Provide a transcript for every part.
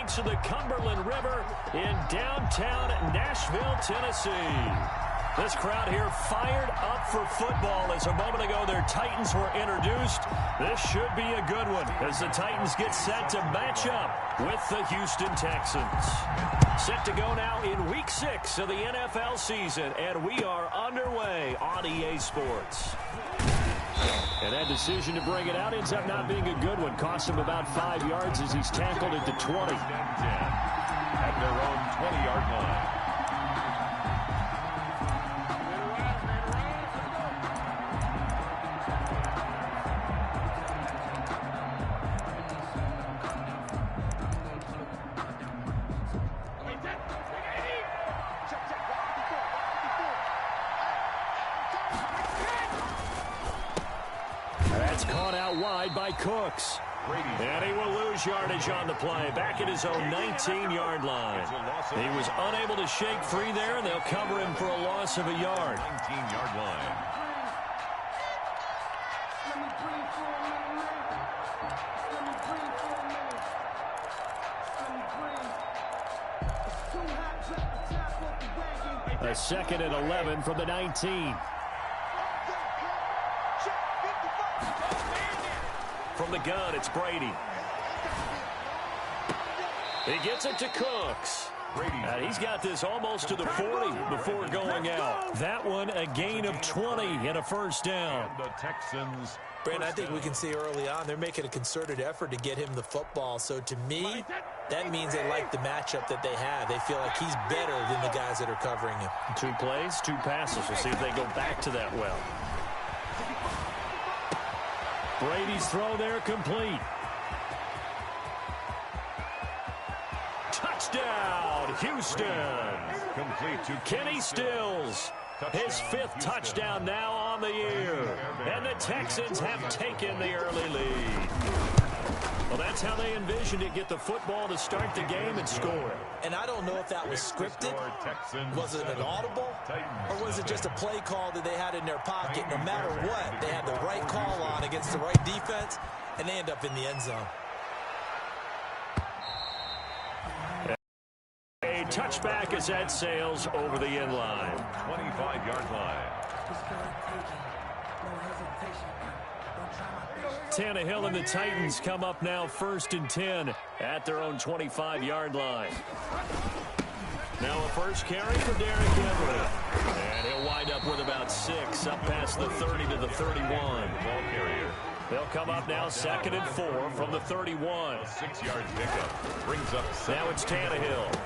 banks of the Cumberland River in downtown Nashville, Tennessee. This crowd here fired up for football as a moment ago their Titans were introduced. This should be a good one as the Titans get set to match up with the Houston Texans. Set to go now in Week 6 of the NFL season, and we are underway on EA Sports. And that decision to bring it out ends up not being a good one. Cost him about 5 yards as he's tackled at the 20. At their own 20-yard line. By Cooks. And he will lose yardage on the play. Back at his own 19-yard line. He was unable to shake free there, and they'll cover him for a loss of a yard. 19-yard line. A 2nd and 11 from the 19. From the gun, it's Brady. He gets it to Cooks. He's got this almost to the 40 before going out. That one, a gain of 20 and a first down. The Texans. Brandon, I think we can see early on they're making a concerted effort to get him the football. So to me, that means they like the matchup that they have. They feel like he's better than the guys that are covering him. 2 plays, 2 passes. We'll see if they go back to that well. Brady's throw there complete. Touchdown, Houston. Complete to Kenny Stills. His 5th touchdown now on the year. And the Texans have taken the early lead. Well, that's how they envisioned it. Get the football to start the game and score. And I don't know if that was scripted. Was it an audible? Or was it just a play call that they had in their pocket? No matter what, they had the right call on against the right defense, and they end up in the end zone. A touchback as that sails over the end line. 25-yard line. Tannehill and the Titans come up now 1st and 10 at their own 25-yard line. Now a first carry for Derrick Henry. And he'll wind up with about 6 up past the 30 to the 31. Ball carrier. They'll come up now 2nd and 4 from the 31. 6-yard pickup. Brings up 7. Now it's Tannehill.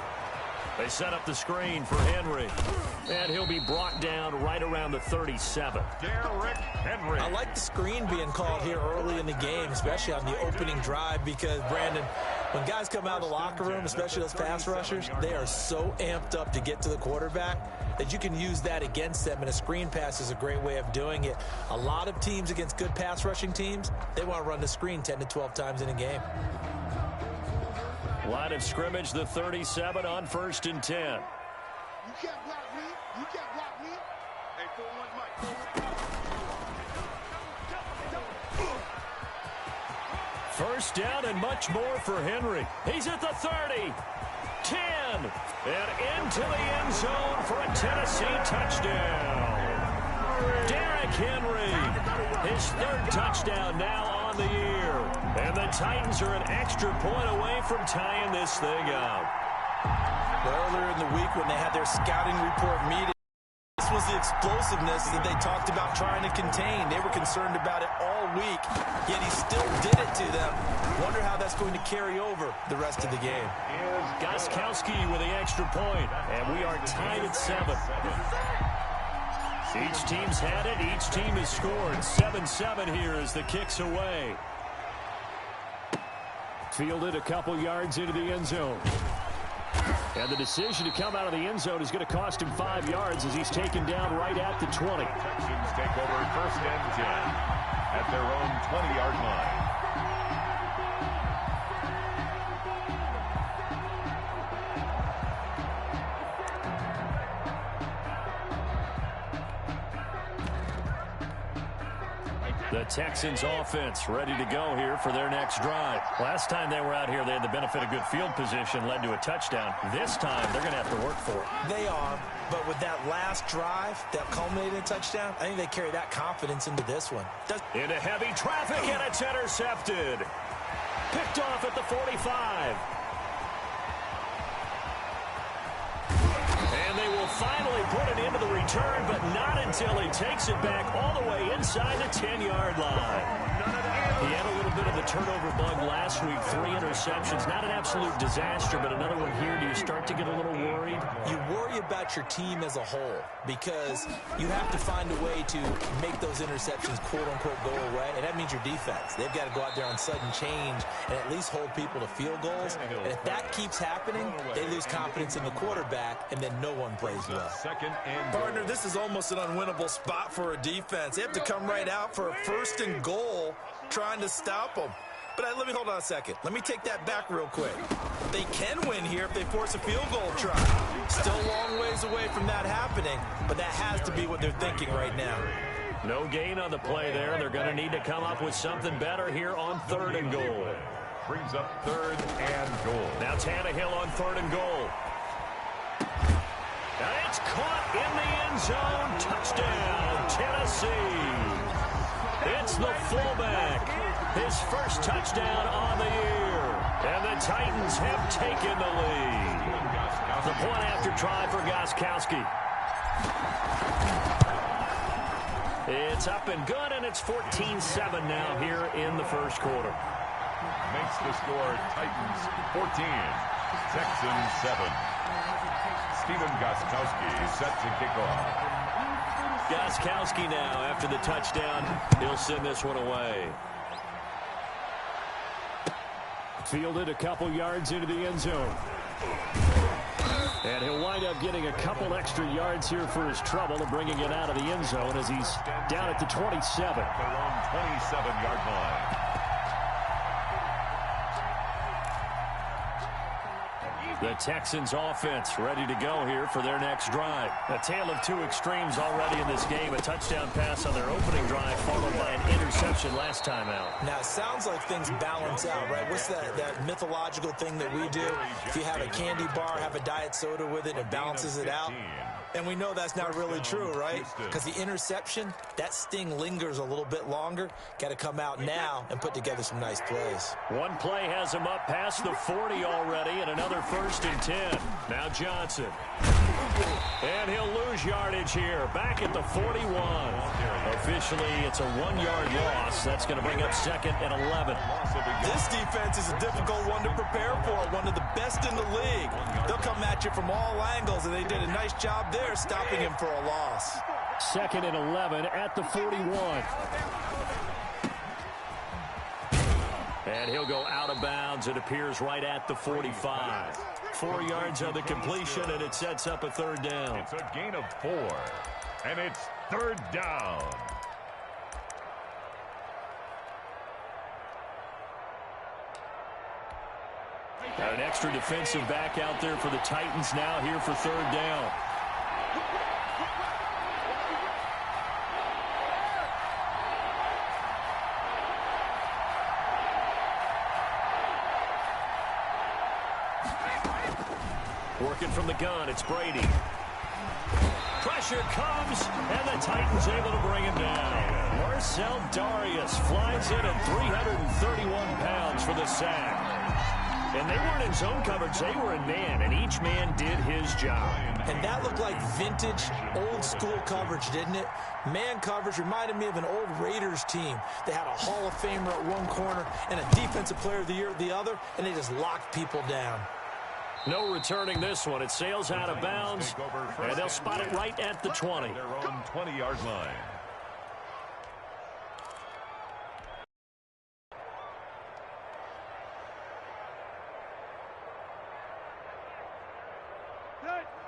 They set up the screen for Henry. And he'll be brought down right around the 37. Derrick Henry. I like the screen being called here early in the game, especially on the opening drive, because, Brandon, when guys come out of the locker room, especially those pass rushers, they are so amped up to get to the quarterback that you can use that against them, and a screen pass is a great way of doing it. A lot of teams against good pass rushing teams, they want to run the screen 10 to 12 times in a game. Line of scrimmage, the 37 on 1st and 10. You can't block me. You can't block me. Hey, 4-1 Mike. First down and much more for Henry. He's at the 30, 10, and into the end zone for a Tennessee touchdown. Derrick Henry, his 3rd touchdown now on the year. And the Titans are an extra point away from tying this thing up. Earlier in the week when they had their scouting report meeting, this was the explosiveness that they talked about trying to contain. They were concerned about it all week, yet he still did it to them. Wonder how that's going to carry over the rest of the game. Gostkowski with the extra point, and we are tied at 7. Each team's had it. Each team has scored. 7-7 here as the kick's away. Fielded a couple yards into the end zone. And the decision to come out of the end zone is going to cost him 5 yards as he's taken down right at the 20. Texans take over 1st and 10 at their own 20-yard line. The Texans offense ready to go here for their next drive. Last time they were out here, they had the benefit of good field position, led to a touchdown. This time, they're going to have to work for it. They are, but with that last drive that culminated in a touchdown, I think they carry that confidence into this one. Into heavy traffic, and it's intercepted. Picked off at the 45. And they will finally put it into the return, but not until he takes it back all the way inside the 10-yard line. He had a little bit of the turnover bug last week, 3 interceptions. Not an absolute disaster, but another one here. Do you start to get a little worried? You worry about your team as a whole because you have to find a way to make those interceptions, quote-unquote, go away, and that means your defense. They've got to go out there on sudden change and at least hold people to field goals. And if that keeps happening, they lose confidence in the quarterback, and then no one plays well. Partner, this is almost an unwinnable spot for a defense. They have to come right out for a 1st and goal trying to stop them. But let me hold on a second. Let me take that back real quick. They can win here if they force a field goal try. Still a long ways away from that happening, but that has to be what they're thinking right now. No gain on the play there. They're going to need to come up with something better here on 3rd and goal. Brings up 3rd and goal. Now Tannehill on 3rd and goal. And it's caught in the end zone. Touchdown, Tennessee. It's the fullback. His first touchdown on the year. And the Titans have taken the lead. The point after try for Gostkowski. It's up and good, and it's 14-7 now here in the first quarter. Makes the score Titans 14, Texans 7. Stephen Gostkowski set to kick off. Gostkowski now, after the touchdown, he'll send this one away. Fielded a couple yards into the end zone. And he'll wind up getting a couple extra yards here for his trouble and bringing it out of the end zone as he's down at the 27. Their own 27-yard line. The Texans offense ready to go here for their next drive. A tale of two extremes already in this game. A touchdown pass on their opening drive followed by an interception last time out. Now, it sounds like things balance out, right? What's that mythological thing that we do? If you have a candy bar, have a diet soda with it, it balances it out. And we know that's not really true, right? Because the interception, that sting lingers a little bit longer. Got to come out now and put together some nice plays. One play has him up past the 40 already, and another 1st and 10. Now Johnson. And he'll lose yardage here. Back at the 41. Officially, it's a 1-yard loss. That's going to bring up 2nd and 11. This defense is a difficult one to prepare for. One of the best in the league. They'll come at you from all angles, and they did a nice job there stopping him for a loss. 2nd and 11 at the 41. And he'll go out of bounds. It appears right at the 45. 4 yards on the completion, and it sets up a 3rd down. It's a gain of 4, and it's 3rd down. An extra defensive back out there for the Titans now here for 3rd down. Working from the gun, it's Brady. Pressure comes, and the Titans able to bring him down. Marcel Darius flies in at 331 pounds for the sack. And they weren't in zone coverage, they were in man, and each man did his job. And that looked like vintage, old-school coverage, didn't it? Man coverage reminded me of an old Raiders team. They had a Hall of Famer at one corner and a Defensive Player of the Year at the other, and they just locked people down. No returning this one. It sails out of bounds, and they'll spot it right at the 20. Their own 20-yard line.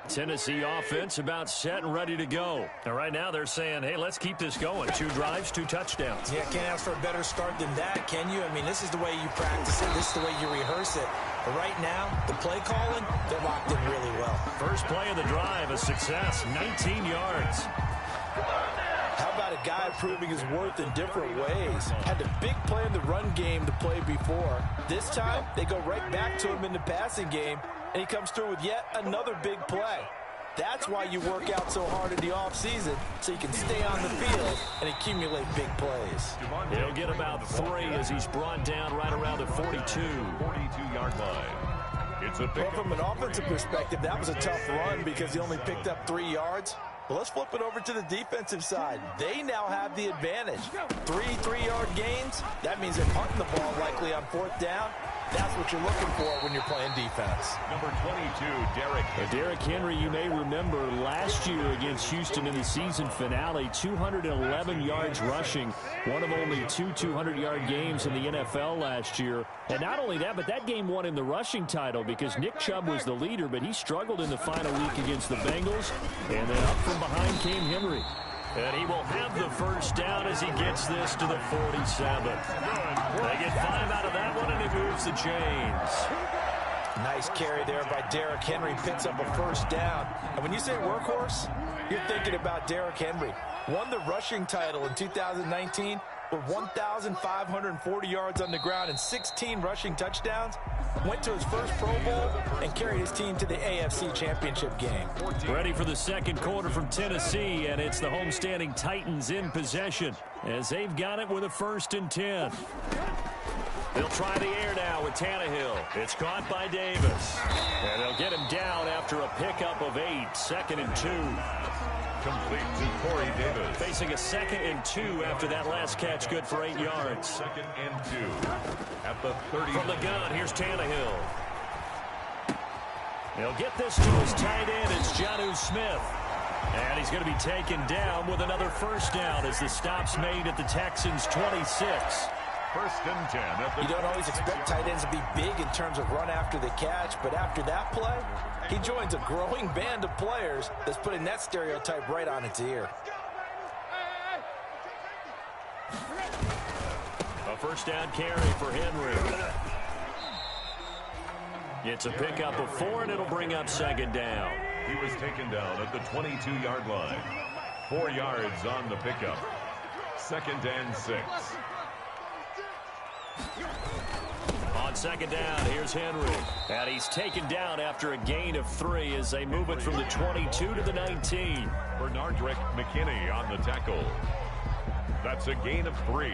Tennessee offense about set and ready to go. And right now they're saying, hey, let's keep this going. 2 drives, 2 touchdowns. Yeah, can't ask for a better start than that, can you? I mean, this is the way you practice it. This is the way you rehearse it. But right now, the play calling, they're locked in really well. First play of the drive, a success, 19 yards. How about a guy proving his worth in different ways. Had a big play in the run game to play before. This time, they go right back to him in the passing game, and he comes through with yet another big play. That's why you work out so hard in the offseason, so you can stay on the field and accumulate big plays. He'll get about 3 as he's brought down right around the 42-yard line. It's a well, from an offensive perspective, that was a tough run because he only picked up 3 yards. Well, let's flip it over to the defensive side. They now have the advantage. 3-3-yard gains. That means they're punting the ball likely on 4th down. That's what you're looking for when you're playing defense. Number 22, Derrick Henry, you may remember last year against Houston in the season finale, 211 yards rushing, one of only 2 200-yard games in the NFL last year. And not only that, but that game won him the rushing title because Nick Chubb was the leader, but he struggled in the final week against the Bengals. And then up from behind came Henry. And he will have the first down as he gets this to the 47. They get 5 out of that one, and he moves the chains. Nice carry there by Derrick Henry. Picks up a first down. And when you say workhorse, you're thinking about Derrick Henry. Won the rushing title in 2019 with 1,540 yards on the ground and 16 rushing touchdowns. Went to his first Pro Bowl and carried his team to the AFC Championship game. Ready for the second quarter from Tennessee, and it's the homestanding Titans in possession as they've got it with a 1st and 10. They'll try the air now with Tannehill. It's caught by Davis. And they'll get him down after a pickup of 8, 2nd and 2. complete to Corey Davis. Facing a 2nd and 2 after that last catch, good for 8 yards. 2nd and 2 at the 30. From the gun, here's Tannehill. He'll get this to his tight end. It's Jonnu Smith. And he's going to be taken down with another first down as the stop's made at the Texans' 26. 1st and 10. You don't always expect tight ends to be big in terms of run after the catch, but after that play, he joins a growing band of players that's putting that stereotype right on its ear. A first down carry for Henry. It's a pickup of 4, and it'll bring up 2nd down. He was taken down at the 22-yard line. 4 yards on the pickup. 2nd and 6. On 2nd down, here's Henry. And he's taken down after a gain of 3 as they move it from the 22 to the 19. Bernardrick McKinney on the tackle. That's a gain of 3.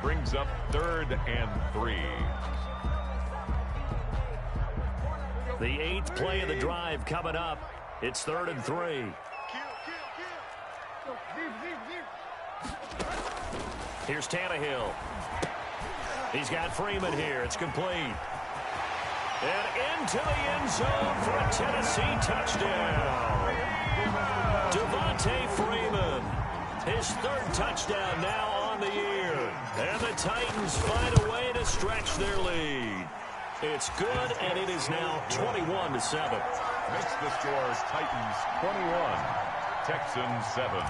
Brings up 3rd and 3. The 8th play of the drive coming up. It's 3rd and 3. Here's Tannehill. He's got Freeman here. It's complete. And into the end zone for a Tennessee touchdown. Devontae Freeman. His 3rd touchdown now on the year. And the Titans find a way to stretch their lead. It's good, and it is now 21-7. Makes the score Titans 21, Texans 7.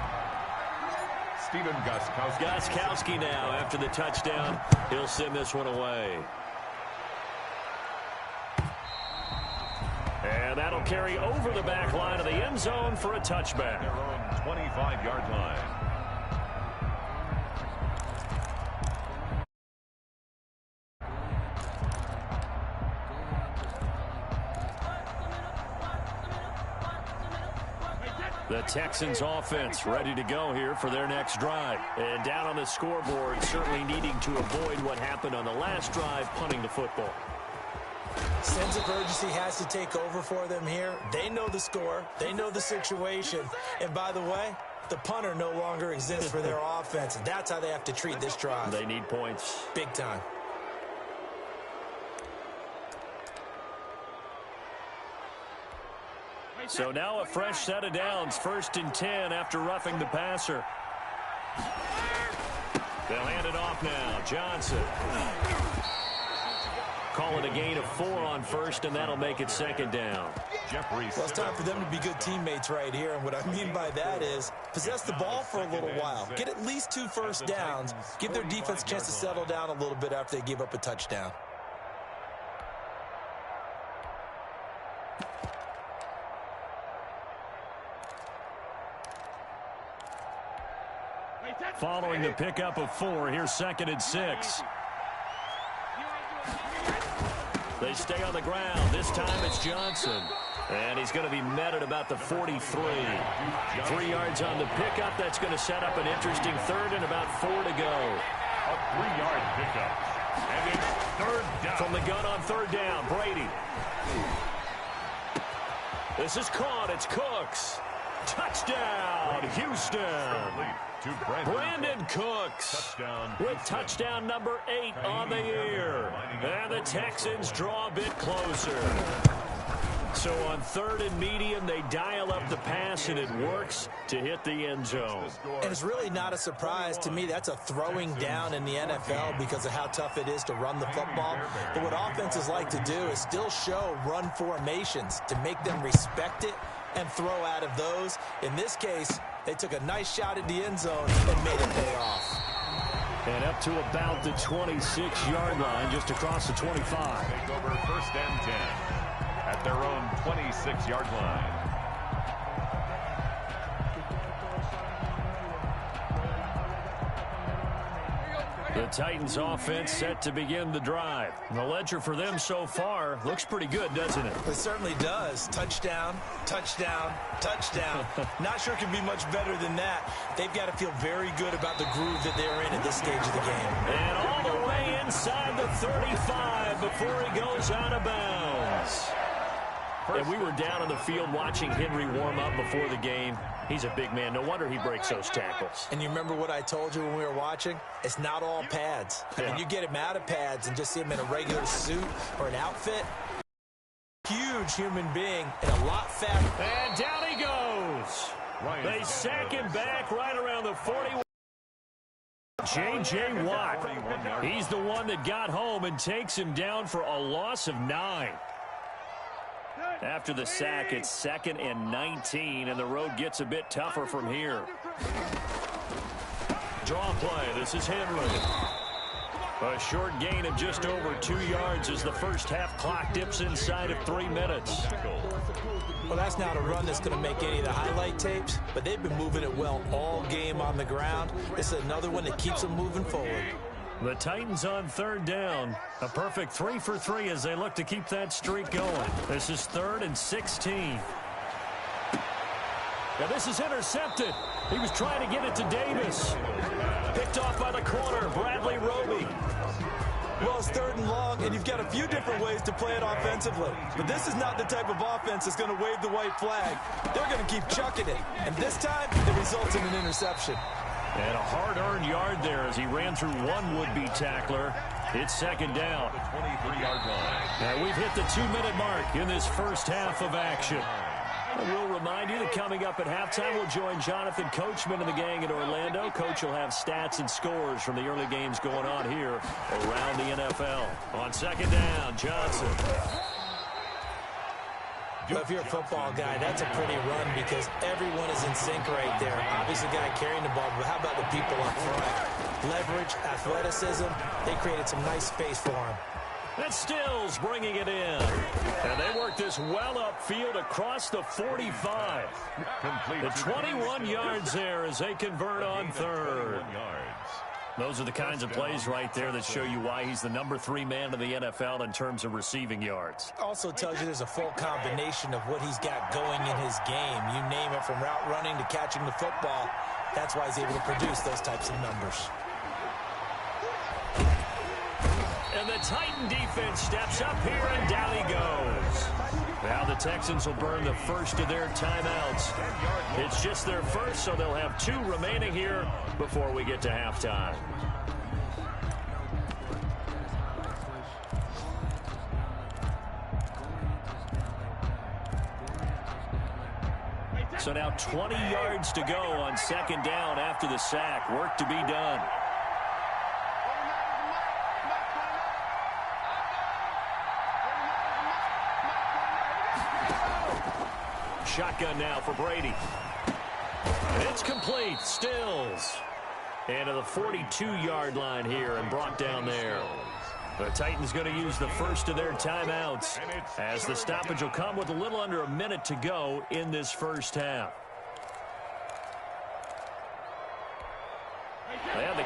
Stephen Gostkowski. Gostkowski now after the touchdown. He'll send this one away. And that'll carry over the back line of the end zone for a touchback. Their own 25-yard line. The Texans offense ready to go here for their next drive. And down on the scoreboard, certainly needing to avoid what happened on the last drive, punting the football. Sense of urgency has to take over for them here. They know the score. They know the situation. And by the way, the punter no longer exists for their offense. And that's how they have to treat this drive. They need points. Big time. So now a fresh set of downs, 1st and 10 after roughing the passer. They'll hand it off now. Johnson. Call it a gain of 4 on 1st, and that'll make it 2nd down. Jeffrey. Well, it's time for them to be good teammates right here. And what I mean by that is possess the ball for a little while. Get at least 2 first downs. Give their defense a chance to settle down a little bit after they give up a touchdown. Following the pickup of 4, here's 2nd and 6. They stay on the ground. This time it's Johnson. And he's going to be met at about the 43. 3 yards on the pickup. That's going to set up an interesting 3rd and about 4 to go. A 3-yard pickup. And it's 3rd down. From the gun on 3rd down, Brady. This is caught. It's Cooks. Touchdown, Houston. To Brandon Cooks with touchdown number 8 on the year. And the Texans draw a bit closer. So on 3rd and medium, they dial up the pass, and it works to hit the end zone. And it's really not a surprise to me. That's a throwing down in the NFL because of how tough it is to run the football. But what offenses like to do is still show run formations to make them respect it and throw out of those. In this case, they took a nice shot at the end zone and made it pay off. And up to about the 26-yard line, just across the 25. Take over 1st and 10 at their own 26-yard line. The Titans offense set to begin the drive. The ledger for them so far looks pretty good, doesn't it? It certainly does. Touchdown, touchdown, touchdown. Not sure it can be much better than that. They've got to feel very good about the groove that they're in at this stage of the game. And all the way inside the 35 before he goes out of bounds. And we were down on the field watching Henry warm up before the game. He's a big man. No wonder he breaks those tackles. And you remember what I told you when we were watching? It's not all pads. I mean, you get him out of pads and just see him in a regular suit or an outfit. Huge human being and a lot faster. And down he goes. They sack him back right around the 41. J.J. Watt. He's the one that got home and takes him down for a loss of 9. After the sack, it's 2nd and 19, and the road gets a bit tougher from here. Draw play. This is Henry. A short gain of just over 2 yards as the first half clock dips inside of 3 minutes. Well, that's not a run that's going to make any of the highlight tapes, but they've been moving it well all game on the ground. This is another one that keeps them moving forward. The Titans on 3rd down. A perfect 3 for 3 as they look to keep that streak going. This is 3rd and 16. Now this is intercepted. He was trying to get it to Davis. Picked off by the corner, Bradley Roby. Well, it's 3rd and long, and you've got a few different ways to play it offensively. But this is not the type of offense that's going to wave the white flag. They're going to keep chucking it. And this time, it results in an interception. And a hard-earned yard there as he ran through one would-be tackler. It's 2nd down. The 23-yard line. Now we've hit the 2-minute mark in this first half of action. And we'll remind you that coming up at halftime, we'll join Jonathan Coachman and the gang in Orlando. Coach will have stats and scores from the early games going on here around the NFL. On 2nd down, Johnson. Well, if you're a football guy, that's a pretty run because everyone is in sync right there. Obviously, the guy carrying the ball, but how about the people up front? Leverage, athleticism, they created some nice space for him. And Stills bringing it in. And they work this well upfield across the 45. The 21 yards there as they convert on 3rd. Those are the kinds of plays right there that show you why he's the number 3 man in the NFL in terms of receiving yards. Also tells you there's a full combination of what he's got going in his game. You name it, from route running to catching the football. That's why he's able to produce those types of numbers. And the Titan defense steps up here, and down he goes. Now the Texans will burn the first of their timeouts. It's just their first, so they'll have 2 remaining here before we get to halftime. So now 20 yards to go on 2nd down after the sack. Work to be done. Shotgun now for Brady. And it's complete. Stills. And to the 42-yard line here and brought down there. The Titans going to use the first of their timeouts as the stoppage will come with a little under a minute to go in this first half.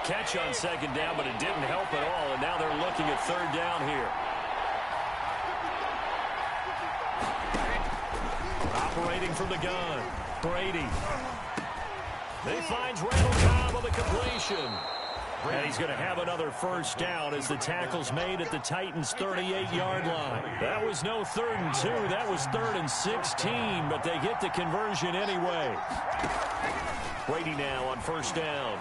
catch on second down, but it didn't help at all, and now they're looking at third down here. Operating from the gun, Brady. He finds Randall Cobb on the completion. And he's going to have another first down as the tackle's made at the Titans' 38-yard line. That was no 3rd and 2. That was 3rd and 16, but they get the conversion anyway. Brady now on first down.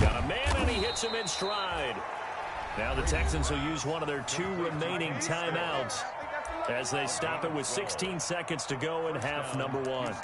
Got a man, and he hits him in stride. Now the Texans will use one of their 2 remaining timeouts as they stop it with 16 seconds to go in half number 1.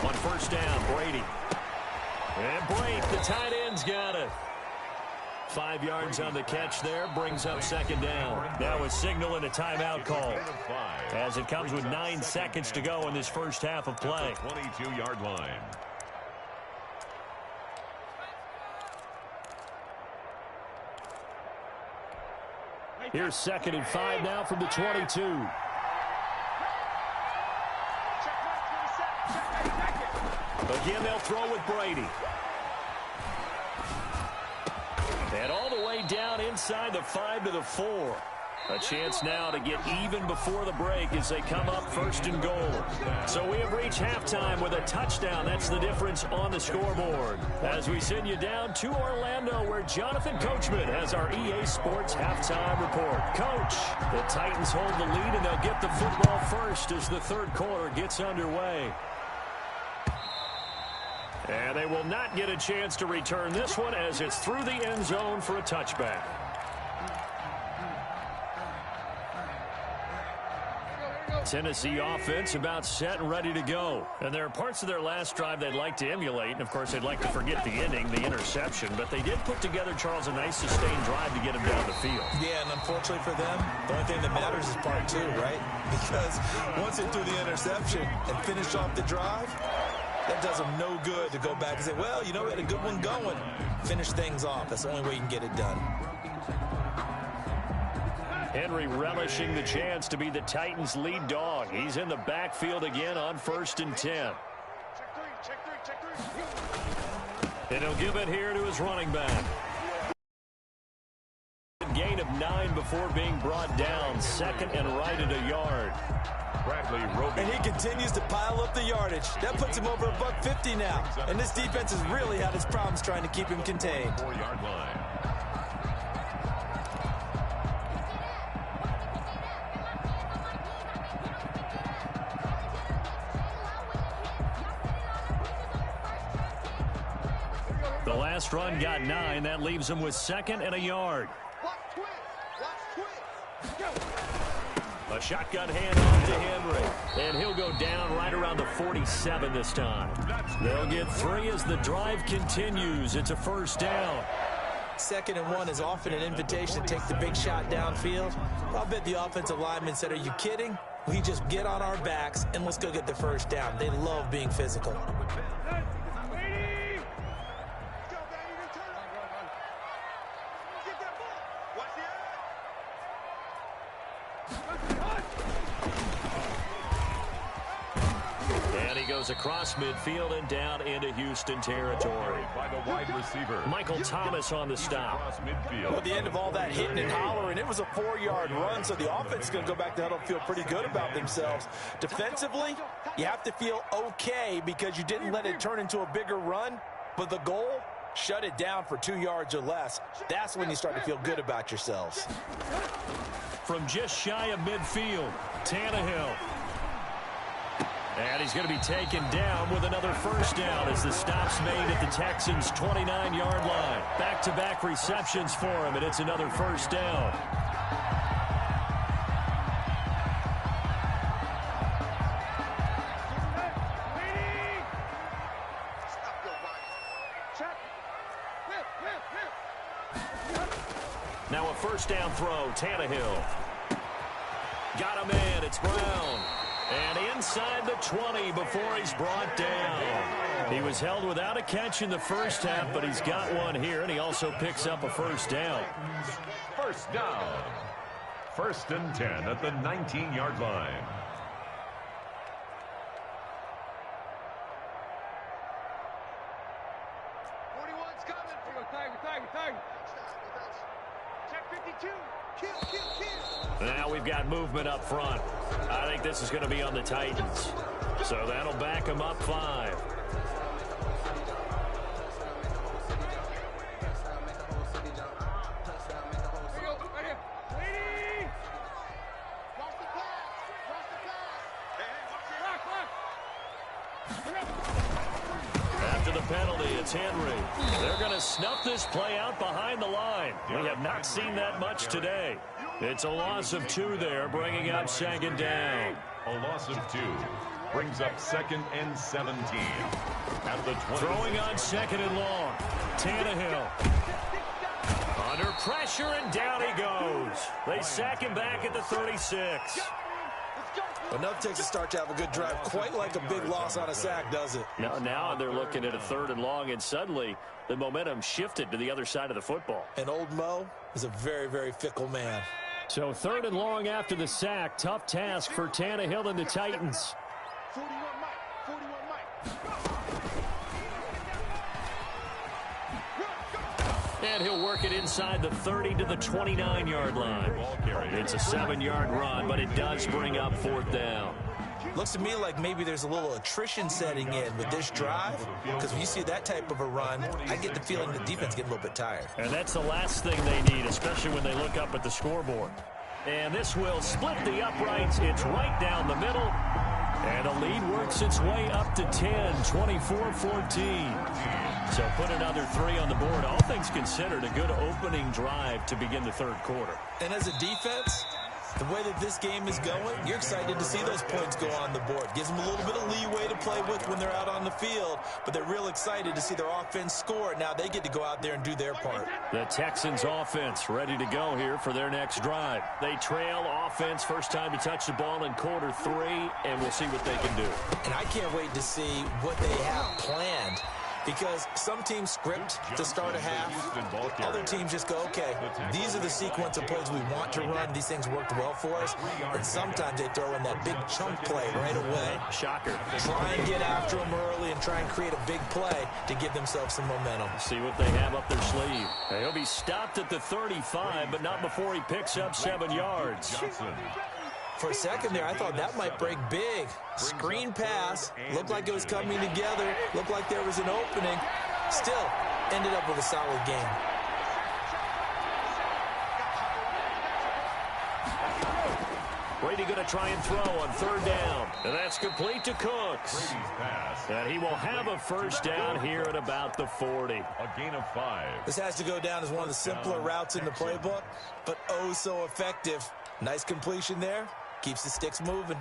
On first down, Brady. And Brady, the tight end's got it. 5 yards on the catch there, brings up second down. Now a signal and a timeout call as it comes with 9 seconds to go in this first half of play. 22-yard line. Here's 2nd and 5 now from the 22. Again, they'll throw with Brady. And all the way down inside the 5 to the 4. A chance now to get even before the break as they come up 1st and goal. So we have reached halftime with a touchdown. That's the difference on the scoreboard. As we send you down to Orlando, where Jonathan Coachman has our EA Sports halftime report. Coach, the Titans hold the lead, and they'll get the football first as the 3rd quarter gets underway. And they will not get a chance to return this one as it's through the end zone for a touchback. Tennessee offense about set and ready to go. And there are parts of their last drive they'd like to emulate. And, of course, they'd like to forget the ending, the interception. But they did put together, Charles, a nice sustained drive to get him down the field. Yeah, and unfortunately for them, the only thing that matters is part 2, right? Because once they threw the interception and finished off the drive, that does them no good to go back and say, well, you know, we had a good one going. Finish things off. That's the only way you can get it done. Henry relishing the chance to be the Titans' lead dog. He's in the backfield again on 1st and 10. And he'll give it here to his running back. Gain of 9 before being brought down. 2nd and right at a yard. Bradley Roby. And he continues to pile up the yardage. That puts him over $150 now. And this defense has really had its problems trying to keep him contained. 4-yard line. The last run got 9. That leaves him with 2nd and a yard. A shotgun handoff to Henry. And he'll go down right around the 47 this time. They'll get 3 as the drive continues. It's a first down. 2nd and 1 is often an invitation to take the big shot downfield. I'll bet the offensive lineman said, are you kidding? We just get on our backs and let's go get the first down. They love being physical. Goes across midfield and down into Houston territory. By the wide receiver. Michael Thomas on the stop. Well, at the end of all that hitting and hollering, it was a 4-yard run, so the offense is going to go back to huddle and feel pretty good about themselves. Defensively, you have to feel okay because you didn't let it turn into a bigger run, but the goal, shut it down for 2 yards or less. That's when you start to feel good about yourselves. From just shy of midfield, Tannehill. And he's going to be taken down with another first down as the stop's made at the Texans' 29-yard line. Back-to-back receptions for him, and it's another first down. Now a first down throw, Tannehill. Got him in, it's Brown. And inside the 20 before he's brought down. He was held without a catch in the first half, but he's got one here, and he also picks up a first down. First down. 1st and 10 at the 19-yard line. Now we've got movement up front. I think this is going to be on the Titans. So that'll back them up 5. After the penalty, it's Henry. They're going to snuff this play out behind the line. We have not seen that much today. It's a loss of 2 there, bringing up 2nd down. A loss of 2 brings up 2nd and 17. At the 20. Throwing on 2nd and long. Tannehill. Under pressure, and down he goes. They sack him back at the 36. Enough takes a start to have a good drive, quite like a big loss on a sack, does it? Now they're looking at a 3rd and long, and suddenly the momentum shifted to the other side of the football. And old Mo is a very, very fickle man. So 3rd and long after the sack. Tough task for Tannehill and the Titans. 41 Mike. 41 Mike. And he'll work it inside the 30 to the 29-yard line. It's a 7-yard run, but it does bring up 4th down. Looks to me like maybe there's a little attrition setting in with this drive, because when you see that type of a run, I get the feeling the defense getting a little bit tired. And that's the last thing they need, especially when they look up at the scoreboard. And this will split the uprights. It's right down the middle. And a lead works its way up to 10, 24-14. So put another 3 on the board. All things considered, a good opening drive to begin the 3rd quarter. And as a defense, the way that this game is going, you're excited to see those points go on the board. Gives them a little bit of leeway to play with when they're out on the field, but they're real excited to see their offense score. Now they get to go out there and do their part. The Texans offense ready to go here for their next drive. They trail offense, first time to touch the ball in quarter 3, and we'll see what they can do. And I can't wait to see what they have planned. Because some teams script to start a half. Other teams just go, okay, these are the sequence of plays we want to run. These things worked well for us. And sometimes they throw in that big chunk play right away. Shocker. Try and get after them early and try and create a big play to give themselves some momentum. See what they have up their sleeve. He'll be stopped at the 35, but not before he picks up 7 yards. For a second there, I thought that might break big. Screen pass. Looked like it was coming together. Looked like there was an opening. Still, ended up with a solid game. Brady going to try and throw on 3rd down. And that's complete to Cooks. And he will have a first down here at about the 40. A gain of 5. This has to go down as one of the simpler routes in the playbook, but oh so effective. Nice completion there. Keeps the sticks moving.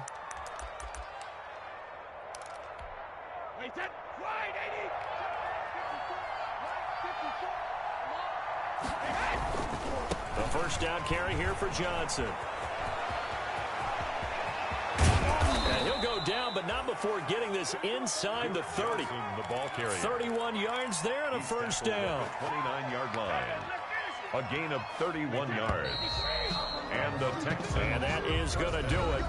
The first down carry here for Johnson. And he'll go down, but not before getting this inside the 30. The ball carrier. 31 yards there and a first down. 29-yard line. A gain of 31 yards. And the Texans. And that is going to do it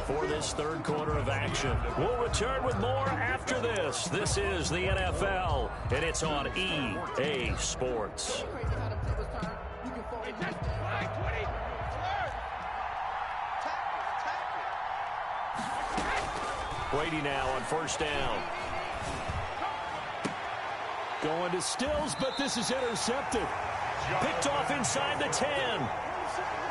for this 3rd quarter of action. We'll return with more after this. This is the NFL, and it's on EA Sports. Brady now on first down. Going to Stills, but this is intercepted. Picked off inside the 10.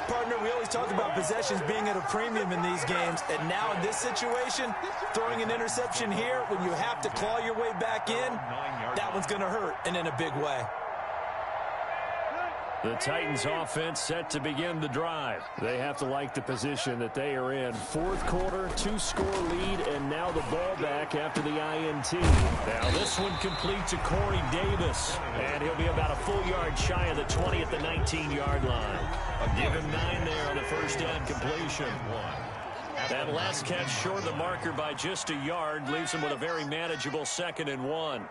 Partner, we always talk about possessions being at a premium in these games, and now in this situation, throwing an interception here when you have to claw your way back in, that one's going to hurt, and in a big way. The Titans offense set to begin the drive. They have to like the position that they are in. Fourth quarter, 2-score lead, and now the ball back after the INT. Now this one complete to Corey Davis, and he'll be about a full yard shy of the 20 at the 19-yard line. Give him 9 there on the first down completion. That last catch short of the marker by just a yard leaves him with a very manageable 2nd and 1.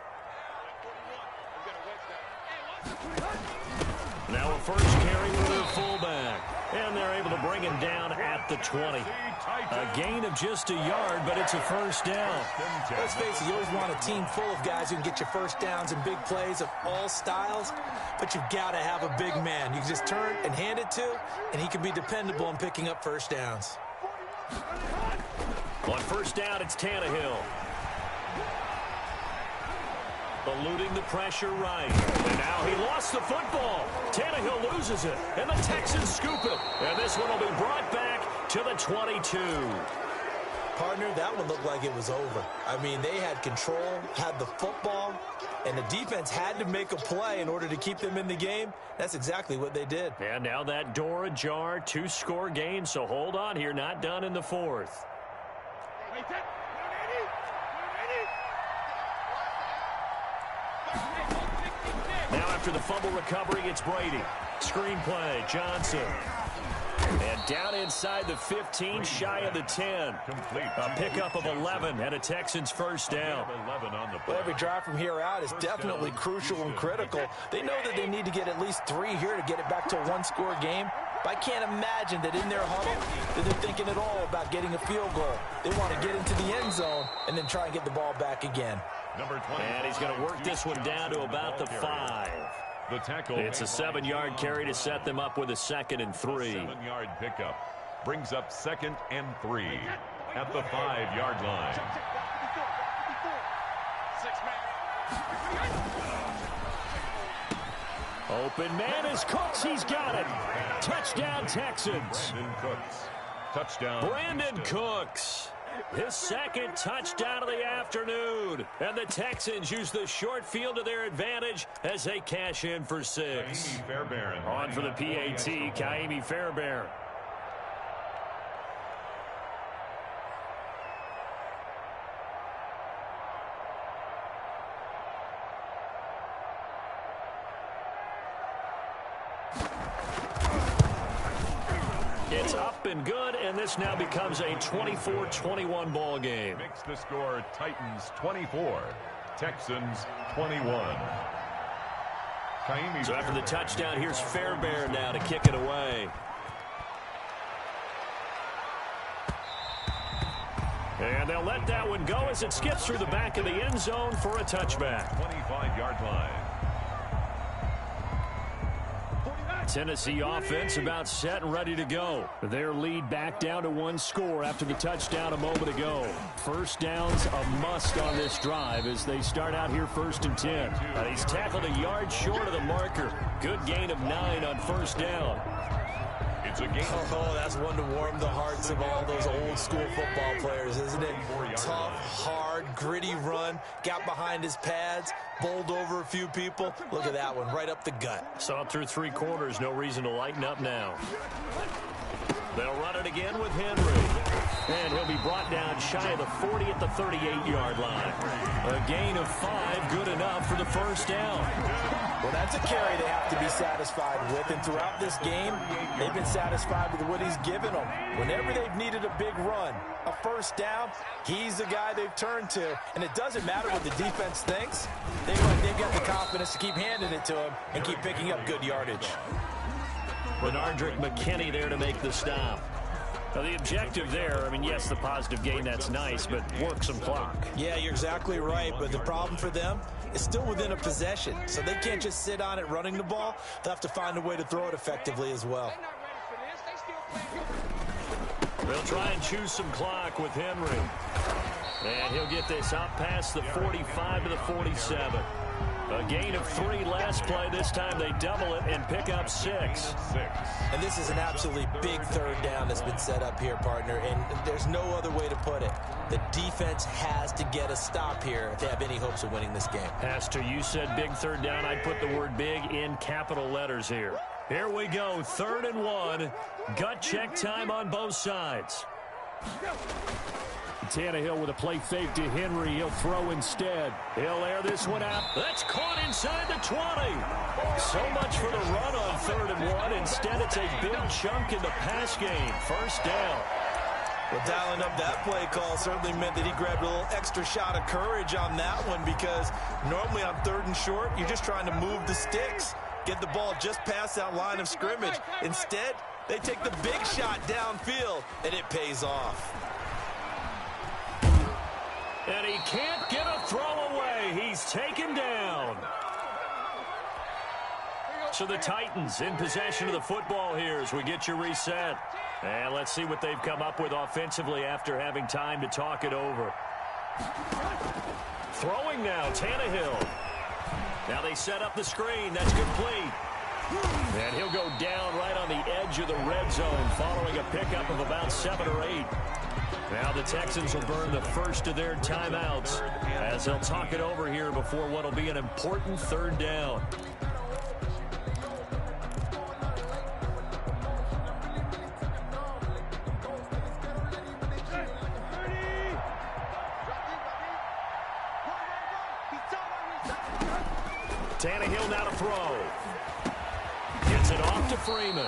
Now a first carry with their fullback. And they're able to bring him down at the 20. A gain of just a yard, but it's a first down. Let's face it, you always want a team full of guys who can get you first downs and big plays of all styles, but you've got to have a big man you can just turn and hand it to, and he can be dependable in picking up first downs. On first down, it's Tannehill. Eluding the pressure right. And now he lost the football. Tannehill loses it. And the Texans scoop it. And this one will be brought back to the 22. Partner, that one looked like it was over. I mean, they had control, had the football, and the defense had to make a play in order to keep them in the game. That's exactly what they did. And now that door ajar, 2-score game. So hold on here, not done in the fourth. Now after the fumble recovery, it's Brady. Screen play, Johnson. And down inside the 15, shy of the 10. A pickup of 11 and a Texans first down. Well, every drive from here out is definitely crucial and critical. They know that they need to get at least 3 here to get it back to a 1-score game. But I can't imagine that in their huddle that they're thinking at all about getting a field goal. They want to get into the end zone and then try and get the ball back again. And he's going to work this one down to about the 5. The tackle. It's a 7-yard carry to set them up with a 2nd and 3. 7-yard pickup brings up 2nd and 3 at the 5-yard line. Open man is Cooks. He's got it. Touchdown, Texans. Brandon Cooks. Touchdown. Brandon Cooks. His 2nd touchdown of the afternoon. And the Texans use the short field to their advantage as they cash in for 6. On for the PAT, Kaimi Fairbairn. It's up and good, and this now becomes a 24-21 ball game. Makes the score Titans 24, Texans 21. So after the touchdown, here's Fairbairn now to kick it away. And they'll let that one go as it skips through the back of the end zone for a touchback. 25-yard line. Tennessee offense about set and ready to go. Their lead back down to 1 score after the touchdown a moment ago. First down's a must on this drive as they start out here 1st and 10. He's tackled a yard short of the marker. Good gain of 9 on first down. It's a game. Oh, that's one to warm the hearts of all those old school football players, isn't it? Tough, hard, gritty run. Got behind his pads, bowled over a few people. Look at that one, right up the gut. Saw it through 3 quarters. No reason to lighten up now. They'll run it again with Henry. And he'll be brought down shy of the 40 at the 38-yard line. A gain of 5, good enough for the first down. Well, that's a carry they have to be satisfied with. And throughout this game, they've been satisfied with what he's given them. Whenever they've needed a big run, a first down, he's the guy they've turned to. And it doesn't matter what the defense thinks. They've got the confidence to keep handing it to him and keep picking up good yardage. Bernardrick McKinney there to make the stop. Now the objective there, I mean, yes, the positive gain, that's nice, but work some clock. Yeah, you're exactly right, but the problem for them is still within a possession, so they can't just sit on it running the ball. They'll have to find a way to throw it effectively as well. They'll try and choose some clock with Henry. And he'll get this up past the 45 to the 47. A gain of 3 last play. This time they double it and pick up 6. And this is an absolutely big third down that's been set up here, partner, and there's no other way to put it. The defense has to get a stop here if they have any hopes of winning this game. Pastor, you said big third down. I'd put the word big in capital letters here. Here we go, 3rd and 1. Gut check time on both sides. Tannehill with a play fake to Henry. He'll throw instead. He'll air this one out. That's caught inside the 20. So much for the run on 3rd and 1. Instead, it's a big chunk in the pass game. First down. Well, dialing up that play call certainly meant that he grabbed a little extra shot of courage on that one, because normally on 3rd and short, you're just trying to move the sticks, get the ball just past that line of scrimmage. Instead, they take the big shot downfield, and it pays off. And he can't get a throw away. He's taken down. So the Titans in possession of the football here as we get you reset. And let's see what they've come up with offensively after having time to talk it over. Throwing now, Tannehill. Now they set up the screen. That's complete. And he'll go down right on the edge of the red zone following a pickup of about 7 or 8. Now the Texans will burn the first of their timeouts as they'll talk it over here before what will be an important 3rd down. Tannehill now to throw. Gets it off to Freeman.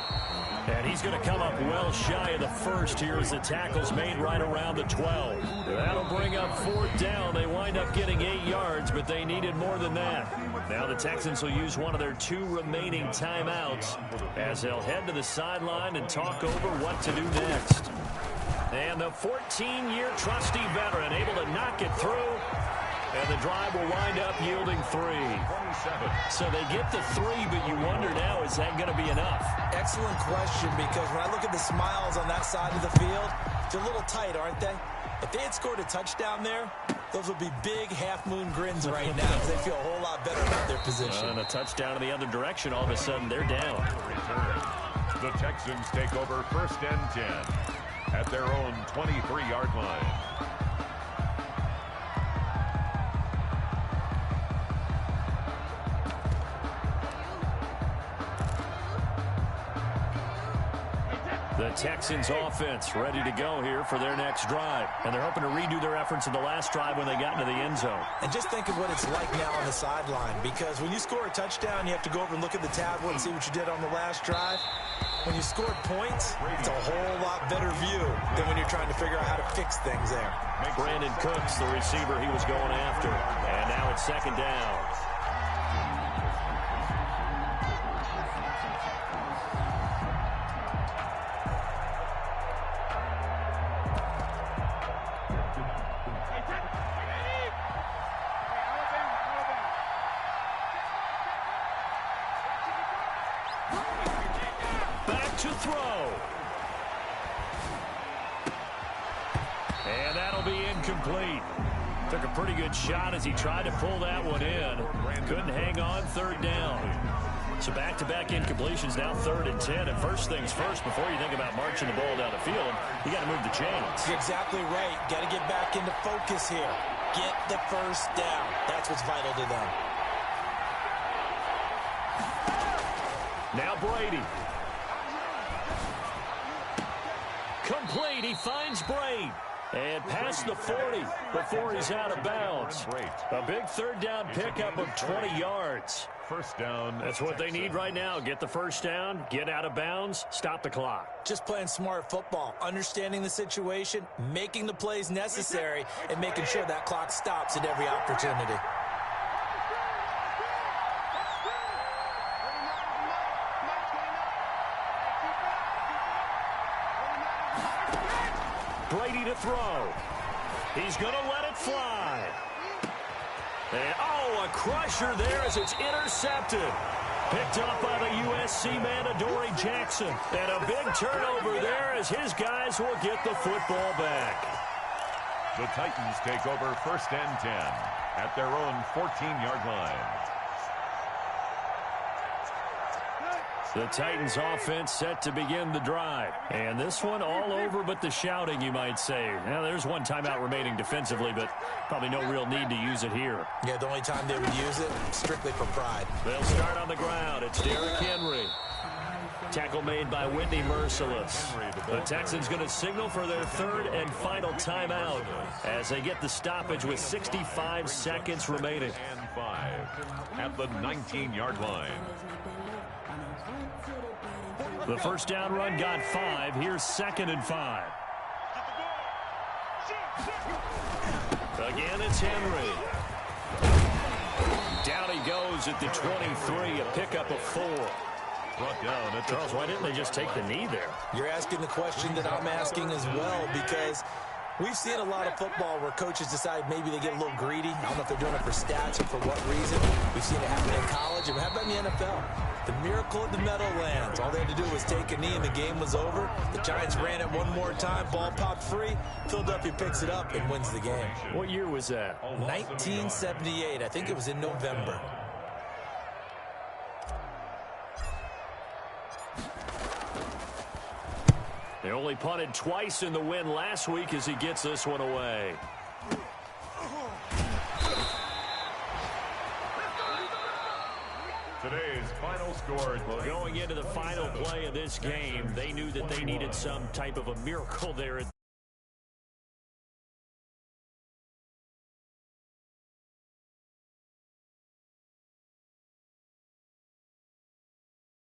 And he's going to come up well shy of the first here as the tackle's made right around the 12. That'll bring up 4th down. They wind up getting 8 yards, but they needed more than that. Now the Texans will use one of their 2 remaining timeouts as they'll head to the sideline and talk over what to do next. And the 14-year trusty veteran able to knock it through. And the drive will wind up yielding 3. So they get the 3, but you wonder now, is that going to be enough? Excellent question, because when I look at the smiles on that side of the field, they're a little tight, aren't they? If they had scored a touchdown there, those would be big half-moon grins right now because they feel a whole lot better about their position. And a touchdown in the other direction, all of a sudden they're down. The Texans take over 1st and 10 at their own 23-yard line. The Texans offense ready to go here for their next drive. And they're hoping to redo their efforts in the last drive when they got into the end zone. And just think of what it's like now on the sideline, because when you score a touchdown, you have to go over and look at the tablet and see what you did on the last drive. When you scored points, it's a whole lot better view than when you're trying to figure out how to fix things there. Brandon Cooks, the receiver he was going after. And now it's 2nd down. To throw. And that'll be incomplete. Took a pretty good shot as he tried to pull that one in. Couldn't hang on, 3rd down. So back-to-back incompletions, now 3rd and 10. And first things first, before you think about marching the ball down the field, you got to move the chains. You're exactly right. Got to get back into focus here. Get the first down. That's what's vital to them. Now Brady. Complete. He finds Braid. And past the 40 before he's out of bounds. A big 3rd down pickup of 20 yards. 1st down. That's what they need right now. Get the 1st down, get out of bounds, stop the clock. Just playing smart football, understanding the situation, making the plays necessary, and making sure that clock stops at every opportunity. Brady to throw. He's going to let it fly. And, oh, a crusher there as it's intercepted. Picked up by the USC man, Adoree Jackson. And a big turnover there as his guys will get the football back. The Titans take over 1st and 10 at their own 14-yard line. The Titans offense set to begin the drive. And this one all over but the shouting, you might say. Now, there's one timeout remaining defensively, but probably no real need to use it here. Yeah, the only time they would use it, strictly for pride. They'll start on the ground. It's Derrick Henry. Tackle made by Whitney Merciless. The Texans going to signal for their third and final timeout as they get the stoppage with 65 seconds remaining. And 5 at the 19-yard line. The first down run got 5. Here's 2nd and 5. Again, it's Henry. Down he goes at the 23, a pickup of 4. Brought down at Charles, why didn't they just take the knee there? You're asking the question that I'm asking as well, because we've seen a lot of football where coaches decide maybe they get a little greedy. I don't know if they're doing it for stats or for what reason. We've seen it happen in college, and it happened in the NFL. The miracle of the Meadowlands. All they had to do was take a knee, and the game was over. The Giants ran it one more time. Ball popped free. Philadelphia picks it up and wins the game. What year was that? 1978. I think it was in November. They only punted twice in the win last week as he gets this one away. today's final score. Well, going into the final play of this game, they knew that they needed some type of a miracle there.